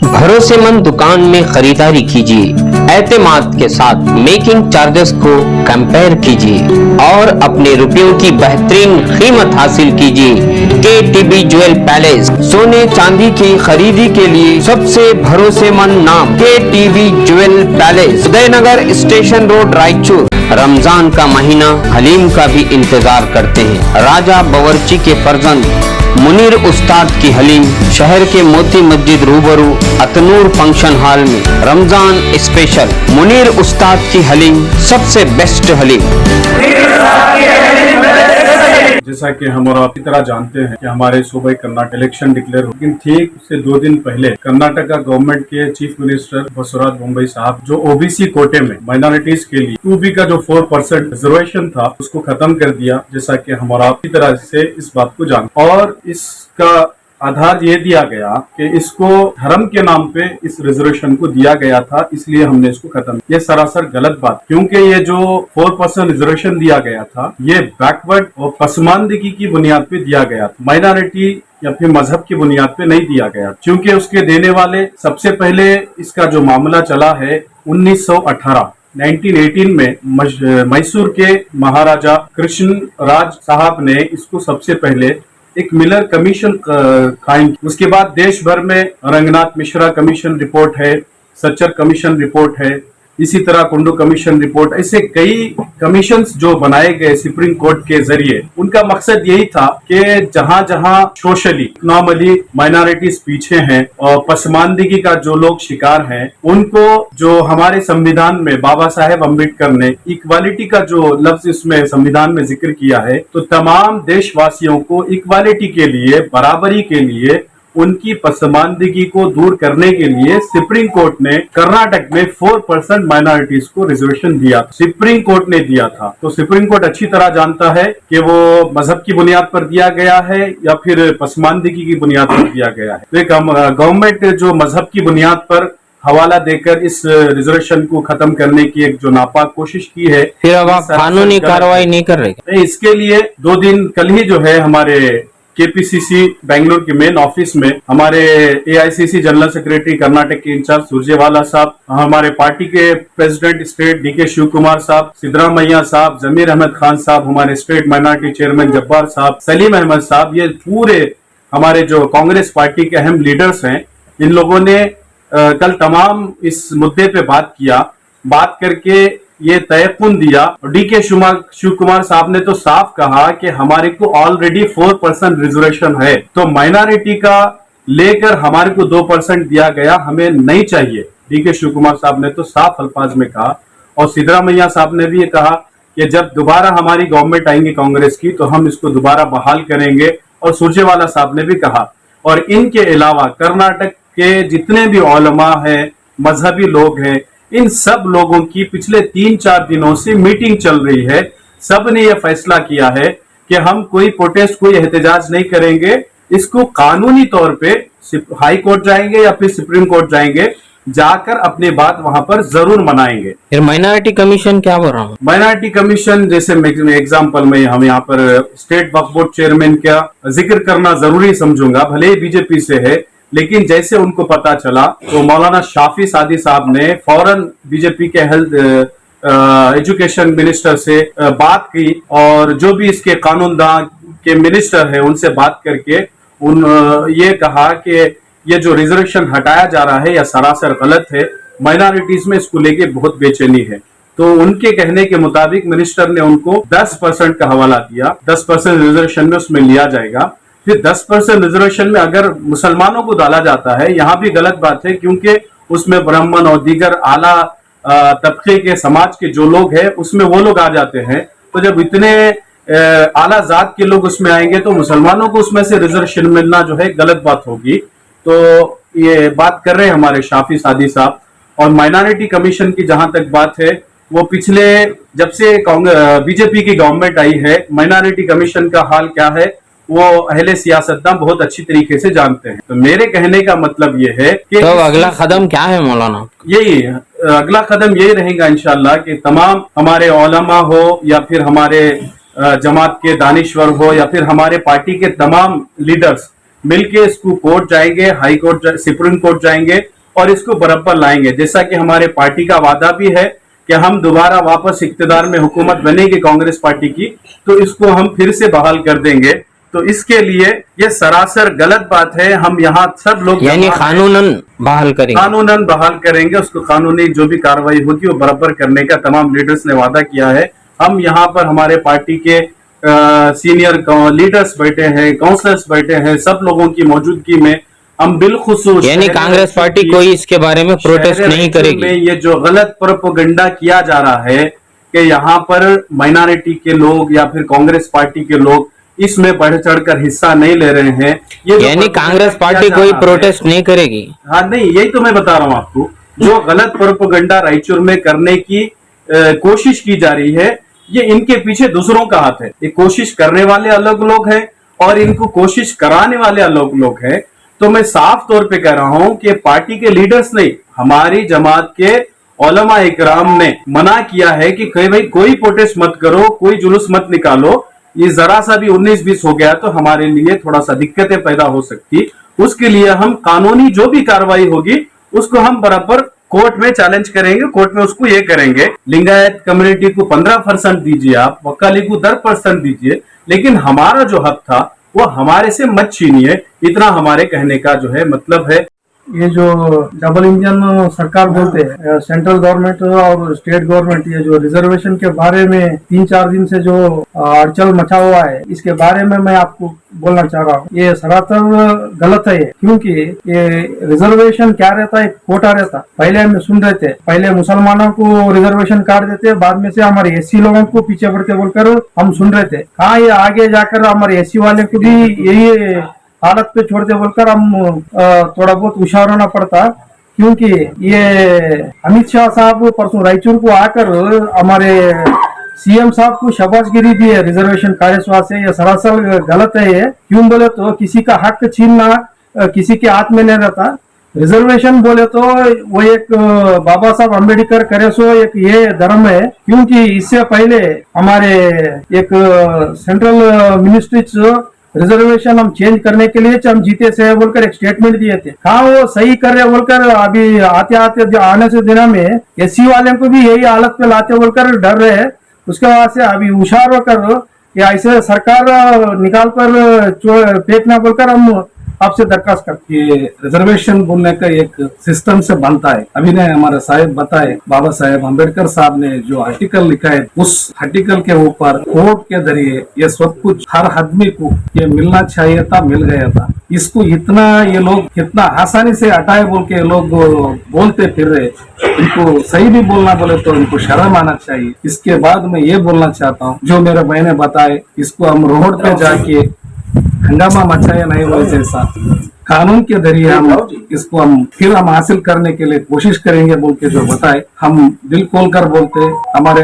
भरोसेमंद दुकान में खरीदारी कीजिए। एतमाद के साथ मेकिंग चार्जेस को कंपेयर कीजिए और अपने रुपयों की बेहतरीन कीमत हासिल कीजिए। KTB ज्वेल पैलेस, सोने चांदी की खरीदी के लिए सबसे भरोसेमंद नाम KTB jewel palace, Udaynagar station road, Raichur. Ramzan का महीना हलीम का भी इंतजार करते हैं। राजा बावर्ची के फर्जंद मुनीर उस्ताद की हलीम शहर के मोती मस्जिद रूबरू अतनूर फंक्शन हॉल में रमजान स्पेशल मुनीर उस्ताद की हलीम, सबसे बेस्ट हलीम। जैसा कि हम और आप की तरह जानते हैं कि हमारे सूबे कर्नाटक इलेक्शन डिक्लेयर हो, लेकिन ठीक उससे 2 दिन पहले कर्नाटका गवर्नमेंट के चीफ मिनिस्टर बसवराज बोम्मई साहब जो ओबीसी कोटे में माइनॉरिटीज के लिए 2B का जो 4% रिजर्वेशन था उसको खत्म कर दिया। जैसा कि हम और आप की तरह से इस बात को जान, और इसका आधार ये दिया गया कि इसको धर्म के नाम पे इस रिजर्वेशन को दिया गया था, इसलिए हमने इसको खत्म। ये सरासर गलत बात, क्योंकि ये जो 4% रिजर्वेशन दिया गया था ये बैकवर्ड और पसमानदगी की बुनियाद पे दिया गया था, माइनॉरिटी या फिर मजहब की बुनियाद पे नहीं दिया गया, क्योंकि उसके देने वाले सबसे पहले इसका जो मामला चला है 1918 में मैसूर के महाराजा कृष्ण राज साहब ने इसको सबसे पहले एक मिलर कमीशन कायम की। उसके बाद देश भर में रंगनाथ मिश्रा कमीशन रिपोर्ट है, सच्चर कमीशन रिपोर्ट है, इसी तरह कुंडू कमीशन रिपोर्ट, ऐसे कई कमीशंस जो बनाए गए सुप्रीम कोर्ट के जरिए। उनका मकसद यही था कि जहां जहां सोशली इकोनॉमिकली माइनॉरिटीज पीछे हैं और पसमानदगी का जो लोग शिकार हैं, उनको जो हमारे संविधान में बाबा साहेब अम्बेडकर ने इक्वालिटी का जो लफ्ज इसमें संविधान में जिक्र किया है, तो तमाम देशवासियों को इक्वालिटी के लिए, बराबरी के लिए, उनकी पसमानदगी को दूर करने के लिए सुप्रीम कोर्ट ने कर्नाटक में 4% माइनॉरिटीज को रिजर्वेशन दिया। सुप्रीम कोर्ट ने दिया था, तो सुप्रीम कोर्ट अच्छी तरह जानता है कि वो मजहब की बुनियाद पर दिया गया है या फिर पसमानदगी की बुनियाद पर दिया गया है। तो एक गवर्नमेंट जो मजहब की बुनियाद पर हवाला देकर इस रिजर्वेशन को खत्म करने की एक जो नापाक कोशिश की है, फिर अब आप कानूनी कार्रवाई नहीं कर रहे? इसके लिए 2 दिन कल ही जो है हमारे KPCC बेंगलुरु के मेन ऑफिस में हमारे AICC जनरल सेक्रेटरी कर्नाटक के इंचार्ज सुरजेवाला साहब, हमारे पार्टी के president state DK Shivakumar साहब, सिद्धरामैया साहब, जमीर अहमद खान साहब, हमारे स्टेट माइनॉरिटी चेयरमैन जब्बार साहब, सलीम अहमद साहब, ये पूरे हमारे जो कांग्रेस पार्टी के अहम लीडर्स हैं, इन लोगों ने कल तमाम इस मुद्दे पे बात करके ये तयकुन दिया। DK शिव कुमार साहब ने तो साफ कहा कि हमारे को ऑलरेडी 4% रिजर्वेशन है, तो माइनॉरिटी का लेकर हमारे को 2% दिया गया, हमें नहीं चाहिए। DK शिव कुमार साहब ने तो साफ अल्फाज में कहा, और सिद्धरामैया साहब ने भी ये कहा कि जब दोबारा हमारी गवर्नमेंट आएंगी कांग्रेस की तो हम इसको दोबारा बहाल करेंगे, और सुरजेवाला साहब ने भी कहा। और इनके अलावा कर्नाटक के जितने भी उलमा हैं, मजहबी लोग हैं, इन सब लोगों की पिछले 3-4 दिनों से मीटिंग चल रही है। सब ने यह फैसला किया है कि हम कोई प्रोटेस्ट, कोई एहतजाज नहीं करेंगे, इसको कानूनी तौर पे हाई कोर्ट जाएंगे या फिर सुप्रीम कोर्ट जाएंगे, जाकर अपनी बात वहां पर जरूर मनाएंगे। फिर माइनॉरिटी कमीशन क्या बोल रहा हूँ? माइनॉरिटी कमीशन जैसे एग्जाम्पल में हम यहाँ पर स्टेट वक्फ बोर्ड चेयरमैन का जिक्र करना जरूरी समझूंगा, भले ही बीजेपी से है, लेकिन जैसे उनको पता चला तो मौलाना शाफी सादी साहब ने फौरन बीजेपी के हेल्थ एजुकेशन मिनिस्टर से बात की, और जो भी इसके कानूनदां के मिनिस्टर है उनसे बात करके ये कहा कि ये जो रिजर्वेशन हटाया जा रहा है यह सरासर गलत है, माइनॉरिटीज में इसको लेके बहुत बेचैनी है। तो उनके कहने के मुताबिक मिनिस्टर ने उनको 10% का हवाला दिया, 10% रिजर्वेशन में उसमें लिया जाएगा। फिर 10% रिजर्वेशन में अगर मुसलमानों को डाला जाता है, यहाँ भी गलत बात है, क्योंकि उसमें ब्राह्मण और दीगर आला तबके के समाज के जो लोग हैं उसमें वो लोग आ जाते हैं। तो जब इतने आला जात के लोग उसमें आएंगे तो मुसलमानों को उसमें से रिजर्वेशन मिलना जो है गलत बात होगी। तो ये बात कर रहे हैं हमारे शाफी सादी साहब। और माइनॉरिटी कमीशन की जहां तक बात है, वो पिछले जब से बीजेपी की गवर्नमेंट आई है, माइनॉरिटी कमीशन का हाल क्या है वो अहले सियासतदान बहुत अच्छी तरीके से जानते हैं। तो मेरे कहने का मतलब ये है कि तो अगला कदम क्या है मौलाना? यही अगला कदम यही रहेगा इंशाल्लाह कि तमाम हमारे उलमा हो या फिर हमारे जमात के दानिश्वर हो या फिर हमारे पार्टी के तमाम लीडर्स मिलके इसको कोर्ट जाएंगे, हाई कोर्ट, सुप्रीम कोर्ट जाएंगे और इसको बराबर लाएंगे। जैसा कि हमारे पार्टी का वादा भी है कि हम दोबारा वापस इख्तिदार में हुकूमत बनेगी कांग्रेस पार्टी की, तो इसको हम फिर से बहाल कर देंगे। तो इसके लिए ये सरासर गलत बात है। हम यहाँ सब लोग यानी कानूनन बहाल करेंगे, कानूनन बहाल करेंगे, उसको कानूनी जो भी कार्रवाई होगी वो बराबर करने का तमाम लीडर्स ने वादा किया है। हम यहाँ पर हमारे पार्टी के सीनियर लीडर्स बैठे हैं, काउंसलर्स बैठे हैं, सब लोगों की मौजूदगी में हम बिलखुसूस यानी कांग्रेस पार्टी कोई इसके बारे में प्रोटेस्ट नहीं करेगी। ये जो गलत प्रोपेगेंडा किया जा रहा है कि यहाँ पर माइनॉरिटी के लोग या फिर कांग्रेस पार्टी के लोग इसमें बढ़ चढ़कर हिस्सा नहीं ले रहे हैं, ये यानी कांग्रेस पार्टी कोई प्रोटेस्ट नहीं करेगी। हाँ नहीं, यही तो मैं बता रहा हूँ आपको। जो गलत प्रोपेगेंडा रायचूर में करने की कोशिश की जा रही है, ये इनके पीछे दूसरों का हाथ है। ये कोशिश करने वाले अलग लोग हैं और इनको कोशिश कराने वाले अलग लोग हैं। तो मैं साफ तौर पे कह रहा हूं कि पार्टी के लीडर्स नहीं, हमारी जमात के उलमा इकराम ने मना किया है कि भाई कोई प्रोटेस्ट मत करो, कोई जुलूस मत निकालो। ये जरा सा भी 19-20 हो गया तो हमारे लिए थोड़ा सा दिक्कतें पैदा हो सकती। उसके लिए हम कानूनी जो भी कार्रवाई होगी उसको हम बराबर कोर्ट में चैलेंज करेंगे, कोर्ट में उसको ये करेंगे। लिंगायत कम्युनिटी को 15% दीजिए, आप वक्काली को 10% दीजिए, लेकिन हमारा जो हक था वो हमारे से मत छीनिए। इतना हमारे कहने का जो है मतलब है। ये जो डबल इंजन सरकार बोलते हैं, सेंट्रल गवर्नमेंट और स्टेट गवर्नमेंट, ये जो रिजर्वेशन के बारे में 3-4 दिन से जो अड़चन मचा हुआ है, इसके बारे में मैं आपको बोलना चाह रहा हूँ। ये सरासर गलत है, क्योंकि ये रिजर्वेशन क्या रहता है, कोटा रहता। पहले हम सुन रहे थे, पहले मुसलमानों को रिजर्वेशन काट देते, बाद में से हमारे एससी लोगों को पीछे बढ़ते बोलकर हम सुन रहे थे। कहाँ ये आगे जाकर हमारे एससी वाले को भी यही हालत पे छोड़ते बोलकर हम थोड़ा बहुत होशियार होना पड़ता। क्योंकि ये अमित शाह साहब परसों रायचूर को आकर हमारे सीएम साहब को शाबाशगिरी दी है रिजर्वेशन कार्यक्रम से। ये सरासर गलत है। ये क्यों बोले तो किसी का हक छीनना किसी के हाथ में नहीं रहता। रिजर्वेशन बोले तो वो एक बाबा साहब अम्बेडकर करे सो एक ये धर्म है। क्योंकि इससे पहले हमारे एक सेंट्रल मिनिस्ट्री रिजर्वेशन हम चेंज करने के लिए हम जीते से बोलकर एक स्टेटमेंट दिए थे। हाँ वो सही कर रहे बोलकर अभी आते आते आने से दिनों में एससी वाले को भी यही हालत पे लाते बोलकर डर रहे हैं। उसके बाद से अभी होशियार होकर या ऐसे सरकार निकाल कर फेंकना बोलकर हम आपसे दरखास्त करते हैं। रिजर्वेशन बोलने का एक सिस्टम से बनता है। अभी ने हमारे साहब बताए, बाबा साहेब अम्बेडकर साहब ने जो आर्टिकल लिखा है, उस आर्टिकल के ऊपर कोर्ट के जरिए ये सब कुछ हर आदमी को ये मिलना चाहिए था, मिल गया था। इसको इतना ये लोग कितना आसानी से हटाए बोल के लोग बोलते फिर रहे। इनको सही भी बोलना बोले तो इनको शर्म आना चाहिए। इसके बाद मैं ये बोलना चाहता हूँ, जो मेरे बहने बताए, इसको हम रोड पे जाके हंगामा मचाया नहीं हुआ, जैसा कानून के जरिए हम इसको हम हासिल करने के लिए कोशिश करेंगे बोल के जो बताए, हम दिल खोल कर बोलते। हमारे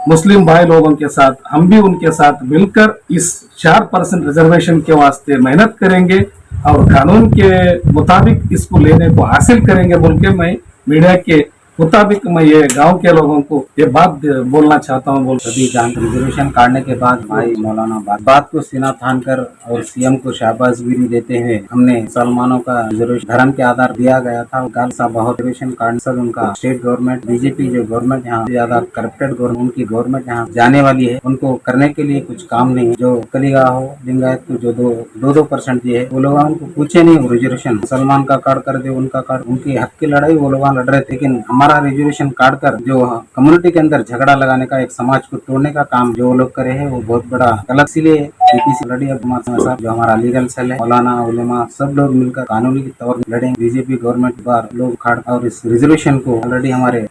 मुस्लिम भाई लोगों के साथ हम भी उनके साथ मिलकर इस 4% रिजर्वेशन के वास्ते मेहनत करेंगे और कानून के मुताबिक इसको लेने को हासिल करेंगे बोल के मैं मीडिया के मुताबिक मैं ये गांव के लोगों को ये बात बोलना चाहता हूँ। सभी जान रिजर्वेशन काटने के बाद भाई मौलाना बात को सीना थान कर और सीएम को शाबाशगिरी देते हुए हमने मुसलमानों का रिजर्वेशन धर्म के आधार दिया गया था। बहुत रिजर्वेशन काटने से उनका स्टेट गवर्नमेंट बीजेपी जो गवर्नमेंट यहाँ ज्यादा करप्टेड गवर्नमेंट, उनकी गवर्नमेंट यहाँ जाने वाली है, उनको करने के लिए कुछ काम नहीं है। जो कलीगा हो लिंगायत को जो 2% दिए है, वो लोग उनको पूछे नहीं रिजर्वेशन। मुसलमान का कार्ड कर दे, उनका कार्ड, उनकी हक की लड़ाई वो लोग लड़ रहे थे। लेकिन हमारा रिजर्वेशन काट कर जो कम्युनिटी के अंदर झगड़ा लगाने का, एक समाज को तोड़ने का काम जो लोग करे हैं वो बहुत बड़ा गलत। इसीलिए पीपीसी लड़ी साहब जो हमारा लीगल सेल है, मौलाना उलेमा सब लोग मिलकर कानूनी तौर पर लड़ेंगे। बीजेपी गवर्नमेंट बार लोग खाड़ और इस रिजर्वेशन को ऑलरेडी हमारे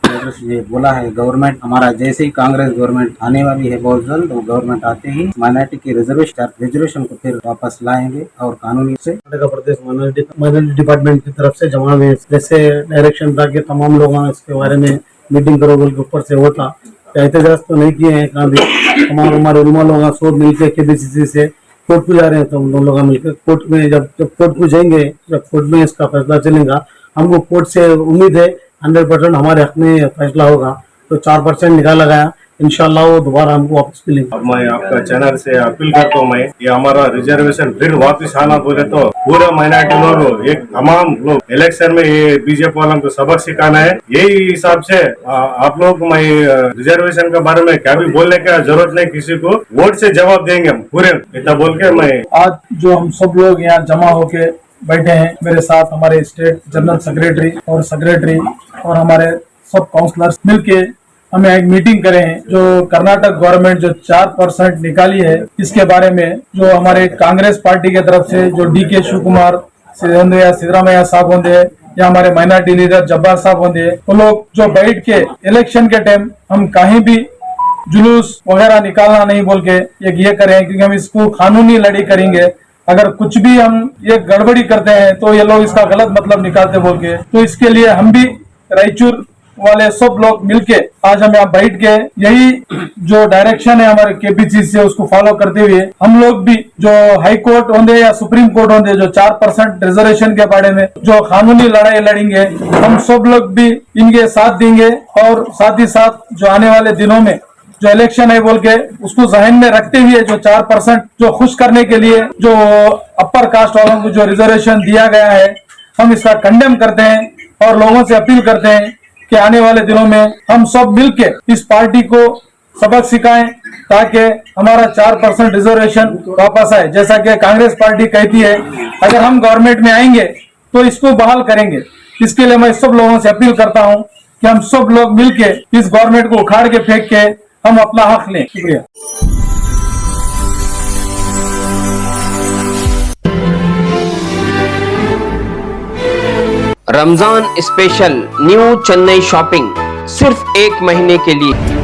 बोला है गवर्नमेंट हमारा, जैसे ही कांग्रेस गवर्नमेंट आने वाली है बहुत जल्द, वो गवर्नमेंट आते ही माइनॉरिटी की रिजर्वेशन को फिर वापस लाएंगे और कानूनी से प्रदेश माइनॉरिटी डिपार्टमेंट की तरफ से जमा में जैसे डायरेक्शन था कि तमाम लोगों इसके बारे में मीटिंग करो बोल के ऊपर से होता। एहतजाज तो नहीं किए हैं, तमाम हमारे उलमा लोग सब मिलकर केपीसीसी से कोर्ट को जा रहे हैं। तो हम दोनों लोग मिलकर कोर्ट में जब कोर्ट को जाएंगे, जब कोर्ट में इसका फैसला चलेगा, हमको कोर्ट से उम्मीद है 100% हमारे हक में फैसला होगा। तो 4% निकाला गया, इंशाल्लाह वो दोबारा हमको वापस मिलेंगे। अब मैं आपका चैनल से अपील करता हूँ, मैं ये हमारा रिजर्वेशन फिर वापस आना बोले तो पूरा माइनॉरिटी लोग एक तमाम लोग इलेक्शन में ये बीजेपी वालों को सबक सिखाना है। यही हिसाब से आप लोग को मैं रिजर्वेशन के बारे में क्या भी बोलने का जरूरत नहीं, किसी को वोट से जवाब देंगे हम पूरे, इतना बोल के मैं आज जो हम सब लोग यहाँ जमा होके बैठे हैं, मेरे साथ हमारे स्टेट जनरल सेक्रेटरी और हमारे सब काउंसलर्स मिलके हमें एक मीटिंग करे हैं। जो कर्नाटक गवर्नमेंट जो 4% निकाली है, इसके बारे में जो हमारे कांग्रेस पार्टी की तरफ से जो DK शिवकुमार या सिद्धरामैया साहब होंगे या हमारे माइनॉरिटी लीडर जब्बार साहब होंगे, वो लोग जो बैठ के इलेक्शन के टाइम हम कहीं भी जुलूस वगैरह निकालना नहीं बोल के एक ये करें, क्योंकि हम इसको कानूनी लड़ाई करेंगे। अगर कुछ भी हम ये गड़बड़ी करते हैं तो ये लोग इसका गलत मतलब निकालते बोल के, तो इसके लिए हम भी रायचूर वाले सब लोग मिलके आज हम यहाँ बैठ के यही जो डायरेक्शन है हमारे KPCC से उसको फॉलो करते हुए हम लोग भी जो हाई कोर्ट होंगे या सुप्रीम कोर्ट होंगे जो 4% रिजर्वेशन के बारे में जो कानूनी लड़ाई लड़ेंगे, हम सब लोग भी इनके साथ देंगे। और साथ ही साथ जो आने वाले दिनों में जो इलेक्शन है बोल के उसको जहन में रखते हुए जो 4% जो खुश करने के लिए जो अपर कास्ट वालों को जो रिजर्वेशन दिया गया है, हम इसका कंडेम करते हैं और लोगों से अपील करते हैं कि आने वाले दिनों में हम सब मिलके इस पार्टी को सबक सिखाएं ताकि हमारा 4% रिजर्वेशन वापस आए। जैसा कि कांग्रेस पार्टी कहती है अगर हम गवर्नमेंट में आएंगे तो इसको बहाल करेंगे। इसके लिए मैं सब लोगों से अपील करता हूं कि हम सब लोग मिलके इस गवर्नमेंट को उखाड़ के फेंक के हम अपना हक लें। शुक्रिया। Ramzan special new Chennai shopping सिर्फ 1 महीने के लिए।